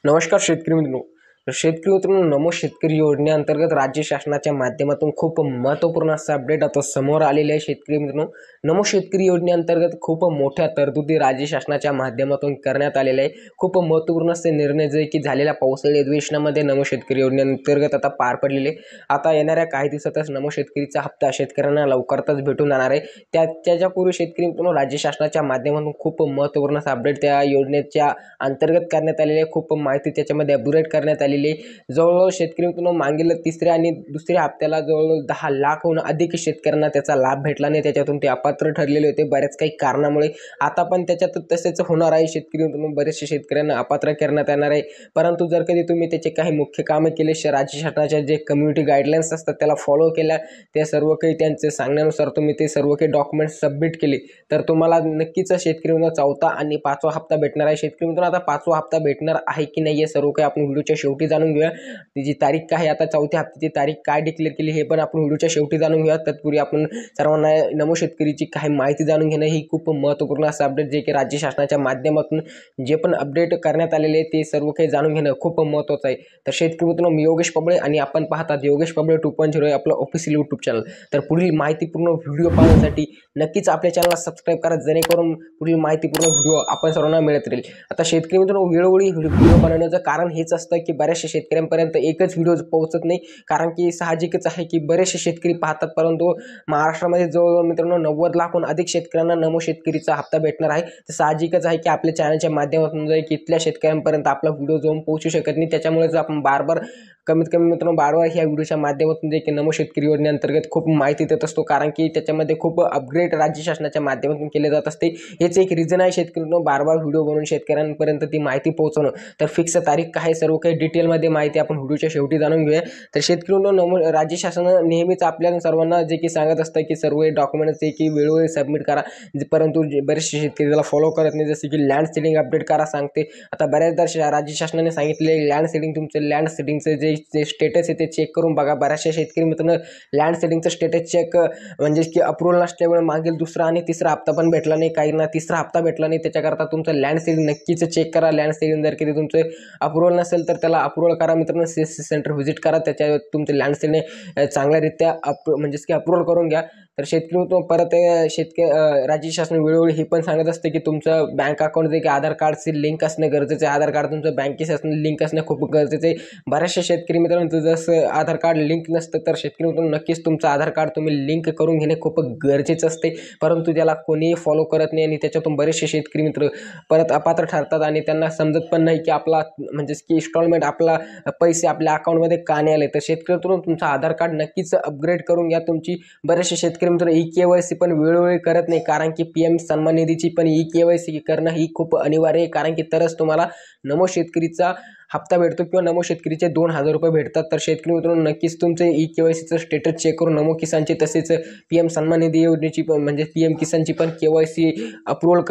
नमस्कार शेतकरी मित्रांनो. शेतकरी मित्रांनो, नमो शेतकरी योजनेअंतर्गत राज्य शासनाच्या माध्यमातून खूप महत्त्वपूर्ण असं अपडेट आता समोर आलेले आहे. शेतकरी मित्रांनो, नमो शेतकरी योजनेअंतर्गत खूप मोठ्या तरतुदी राज्य शासनाच्या माध्यमातून करण्यात आलेल्या आहे. खूप महत्त्वपूर्ण असे निर्णय जे की झालेल्या पावसाळी अधिवेशनामध्ये नमो शेतकरी योजनेअंतर्गत आता पार पडलेले. आता येणाऱ्या काही दिवसातच नमो शेतकरीचा हप्ता शेतकऱ्यांना लवकरच भेटून जाणार आहे. त्याच्यापूर्वी शेतकरी मित्रांनो, राज्य शासनाच्या माध्यमातून खूप महत्त्वपूर्ण असा अपडेट त्या योजनेच्या अंतर्गत करण्यात आलेले आहे. खूप माहिती त्याच्यामध्ये अपग्रेड करण्यात आलेली आहे. जवळजवळ शेतकरी मित्रांनो, मागील तिसऱ्या आणि दुसऱ्या हप्त्याला जवळजवळ 10 लाखहून अधिक शेतकऱ्यांना त्याचा लाभ भेटला नाही. त्याच्यातून ते अपात्र ठरलेले होते बऱ्याच काही कारणामुळे. आता पण त्याच्यात तसेच होणार आहे. शेतकरी मित्रांनो, बरेचसे शेतकऱ्यांना अपात्र करण्यात येणार आहे. परंतु जर कधी तुम्ही त्याचे काही मुख्य कामे केले, राज्य शासनाच्या जे कम्युनिटी गाईडलाईन्स असतात त्याला फॉलो केल्या, त्या सर्व काही त्यांचे सांगण्यानुसार तुम्ही ते सर्व काही डॉक्युमेंट्स सबमिट केले, तर तुम्हाला नक्कीच शेतकरी मित्रांनो चौथा आणि पाचवा हप्ता भेटणार आहे. शेतकरी मित्रांनो, आता पाचवा हप्ता भेटणार आहे की नाही हे सर्व काही आपण व्हिडिओच्या शेवटी जाणून घेऊया. त्याची तारीख काय आहे, आता चौथ्या हप्त्याची तारीख काय डिक्लेअर केली हे पण आपण व्हिडिओच्या शेवटी जाणून घेऊया. तत्पूर्वी आपण सर्वांना नमो शेतकरीची काही माहिती जाणून घेणं ही खूप महत्त्वपूर्ण असं अपडेट जे की राज्य शासनाच्या माध्यमातून जे पण अपडेट करण्यात आलेले ते सर्व काही जाणून घेणं खूप महत्त्वाचं आहे. तर शेतकरी मित्रांनो, मी योगेश पबळे आणि आपण पाहतात योगेश पबळे 2.0 हे आपलं ऑफिशियल यूट्यूब चॅनल. तर पुढील माहितीपूर्ण व्हिडिओ पाहण्यासाठी नक्कीच आपल्या चॅनलला सबस्क्राईब करा, जेणेकरून पुढील माहितीपूर्ण व्हिडिओ आपण सर्वांना मिळत राहील. आता शेतकरी मित्रांनो, वेळोवेळी व्हिडिओ बनवण्याचं कारण हेच असतं की बऱ्याचशा शेतकऱ्यांपर्यंत एकच व्हिडिओ पोहोचत नाही. कारण की साहजिकच आहे की बरेचसे शेतकरी पाहतात, परंतु महाराष्ट्रामध्ये जवळजवळ मित्रांनो 90 लाखहून अधिक शेतकऱ्यांना नमो शेतकरीचा हप्ता भेटणार आहे. तर साहजिकच आहे की आपल्या चॅनलच्या माध्यमातून जर इथल्या शेतकऱ्यांपर्यंत आपला व्हिडिओ जाऊन पोहोचू शकत नाही. त्याच्यामुळेच आपण बार कमीत कमी मित्रांनो बारवार ह्या व्हिडिओच्या माध्यमातून जे की नमो शेतकरी योजनेअंतर्गत खूप माहिती देत असतो. कारण की त्याच्यामध्ये खूप अपग्रेड राज्य शासनाच्या माध्यमातून केले जात असते. हेच एक रिझन आहे शेतकऱ्यांनो बारबार व्हिडिओ बनवून शेतकऱ्यांपर्यंत ती माहिती पोहोचवणं. तर फिक्स तारीख काय सर्व काही डिटेलमध्ये माहिती आपण व्हिडिओच्या शेवटी जाणून घेऊया. तर शेतकऱ्यांनो, राज्य शासनानं नेहमीच आपल्या सर्वांना जे की सांगत असतं की सर्व डॉक्युमेंट्स जे की वेळोवेळी सबमिट करा, परंतु बरेचसे शेतकरी त्याला फॉलो करत नाही. जसे की लँड सेटिंग अपडेट करा सांगते. आता बऱ्याचदा राज्य शासनाने सांगितले लँड सेटिंग, तुमचं लँड सेटिंगचं जे स्टेटस आहे ते चेक करून बघा. बऱ्याचशा शेतकरी मित्रांनो लँड सेटिंगचं स्टेटस चेक म्हणजे की अप्रूव्हल नसल्यामुळे मागील दुसरा आणि तिसरा हप्ता पण भेटला नाही, काहींना तिसरा हप्ता भेटला नाही. त्याच्याकरता तुमचं लँड सेटिंग नक्कीच चेक करा. लँड सेटिंग जर कधी तुमचं अप्रूव्हल नसेल तर त्याला अप्रूव्हल करा मित्रांनो. CSC सेंटर व्हिजिट करा, त्याच्या तुमचं लँड सेटिंग चांगल्यारीत्या म्हणजेच की अप्रूव्हल करून घ्या. तर शेतकरी तो परत राज्य शासन वेळोवेळी हे पण सांगत असते की तुमचं बँक अकाउंट जे की आधार कार्डशी लिंक असणे गरजेचं आहे. आधार कार्ड तुमचं बँकेशी असणं लिंक असणं खूप गरजेचं आहे. बऱ्याचशा शेतकरी मित्रांनो जसं आधार कार्ड लिंक नसतं, तर शेतकरी मित्रांनो नक्कीच तुमचं आधार कार्ड तुम्ही लिंक करून घेणे खूप गरजेचं असते. परंतु त्याला कोणीही फॉलो करत नाही आणि त्याच्यातून बरेचसे शेतकरी मित्र परत अपात्र ठरतात आणि त्यांना समजत पण नाही की आपला म्हणजेच की इन्स्टॉलमेंट आपला पैसे आपल्या अकाउंटमध्ये का नाही आले. तर शेतकरी मित्रांनो, तुमचं आधार कार्ड नक्कीच अपग्रेड करून घ्या. तुमची बरेचसे शेतकरी मित्र KYC पण वेळोवेळी करत नाही, कारण की PM सन्मान निधीची पण KYC करणं ही खूप अनिवार्य आहे. कारण की तरच तुम्हाला नमो शेतकरीचा हप्ता भेटतो किंवा नमो शेतकरीचे 2000 रुपये भेटतात. तर शेतकरी मित्रांनो नक्कीच तुमचे KYCचं स्टेटस चेक करून नमो किसानचे तसेच PM सन्मान निधी योजनेची पण म्हणजे PM किसानची पण KYC अप्रूव्हल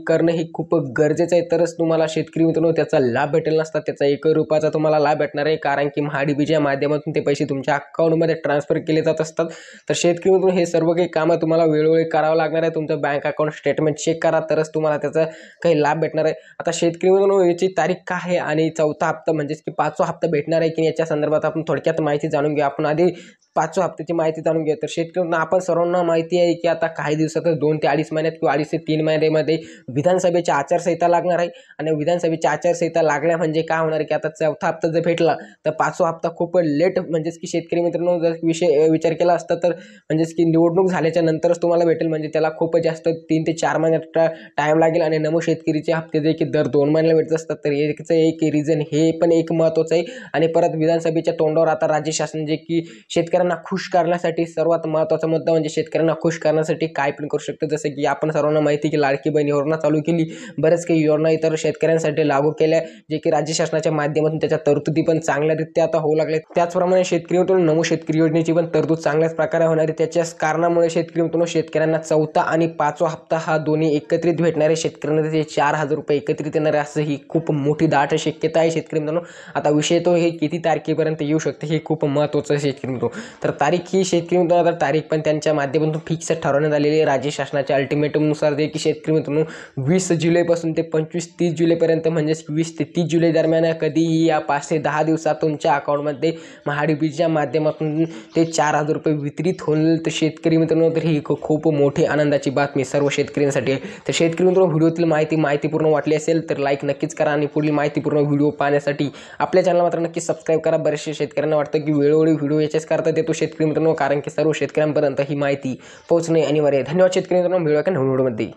करणं हे खूप गरजेचं आहे. तरच तुम्हाला शेतकरी मित्रांनो त्याचा लाभ भेटेल, नसता त्याचा 1 रुपयाचा तुम्हाला लाभ भेटणार आहे. कारण की MHDBच्या माध्यमातून ते पैसे तुमच्या अकाउंटमध्ये ट्रान्सफर केले जात असतात. तर शेतकरी मित्रांनो हे सर्व काही कामं तुम्हाला वेळोवेळी करावं लागणार आहे. तुमचं बँक अकाउंट स्टेटमेंट चेक करा, तरच तुम्हाला त्याचा काही लाभ भेटणार आहे. आता शेतकरी मित्रांनो याची तारीख काय आहे आणि चौथा हप्ता म्हणजेच की पाचवा हप्ता भेटणार आहे की याच्या संदर्भात आपण थोडक्यात माहिती जाणून घेऊ. आपण आधी पाचव्या हप्त्याची माहिती जाणून घेऊ. तर शेतकऱ्यांना आपण सर्वांना माहिती आहे की आता काही दिवसातच 2 ते 2.5 महिन्यात किंवा 2.5 ते 3 महिन्यामध्ये विधानसभेची आचारसंहिता लागणार आहे. आणि विधानसभेची आचारसंहिता लागल्या म्हणजे काय होणार आहे की आता चौथा हप्ता जर भेटला तर पाचवा हप्ता खूप लेट, म्हणजेच की शेतकरी मित्रांनो जर विचार केला असता तर म्हणजेच की निवडणूक झाल्याच्या नंतरच तुम्हाला भेटेल. म्हणजे त्याला खूप जास्त 3 ते 4 महिन्यात टाईम लागेल. आणि नमो शेतकरीचे हप्ते जे की दर 2 महिन्याला भेटत असतात, तर याचं एक रिझन हे पण एक महत्त्वाचं आहे. आणि परत विधानसभेच्या तोंडावर आता राज्य शासन जे की शेतकऱ्यांना खुश करण्यासाठी सर्वात महत्त्वाचा मुद्दा म्हणजे शेतकऱ्यांना खुश करण्यासाठी काय पण करू शकतं. जसं की आपण सर्वांना माहिती की लाडकी बहीण योजना चालू केली, बरेच काही योजना इतर शेतकऱ्यांसाठी लागू केल्या जे की राज्य शासनाच्या माध्यमातून त्याच्या तरतुदी पण चांगल्यारीत्या आता होऊ लागले. त्याचप्रमाणे शेतकरी मित्रांनो नमो शेतकरी योजनेची पण तरतूद चांगल्याच प्रकारे होणार आहे. त्याच्याच कारणामुळे शेतकरी मित्रांनो शेतकऱ्यांना चौथा आणि पाचवा हप्ता हा दोन्ही एकत्रित भेटणारे, शेतकऱ्यांना ते 4000 रुपये एकत्रित येणारे असं ही खूप मोठी दाट शक्यता आहे. शेतकरी मित्रांनो. आता विषय तो हे किती तारखेपर्यंत येऊ शकते हे खूप महत्त्वाचं शेतकरी मित्रांनो. तर तारीख ही शेतकरी मित्रांनो आता तारीख पण त्यांच्या माध्यमातून फिक्स ठरवण्यात आलेली आहे. राज्य शासनाच्या अल्टिमेटमनुसार जे की शेतकरी मित्रांनो 20 जुलैपासून ते 25-30 जुलैपर्यंत म्हणजेच 20 ते 30 जुलै दरम्यान कधीही या 5 ते 10 दिवसात तुमच्या अकाउंटमध्ये महाडीबीच्या माध्यमातून ते 4,000 रुपये वितरित होईल. तर शेतकरी मित्रांनो तर ही खूप मोठी आनंदाची बातमी सर्व शेतकऱ्यांसाठी आहे. तर शेतकरी मित्रांनो व्हिडिओतील माहितीपूर्ण वाटली असेल तर लाईक नक्कीच करा आणि पुढील माहितीपूर्ण व्हिडिओ पाहण्यासाठी आपल्या चॅनल मात्र नक्की सबस्क्राईब करा. बरेचसे शेतकऱ्यांना वाटतं की वेळोवेळी व्हिडिओ याच्याच करता देतो शेतकरी मित्रांनो, कारण की सर्व शेतकऱ्यांपर्यंत ही माहिती पोहोचणे अनिवार्य आहे. धन्यवाद शेतकरी मित्रांनो, भेटूया नवीन व्हिडिओमध्ये.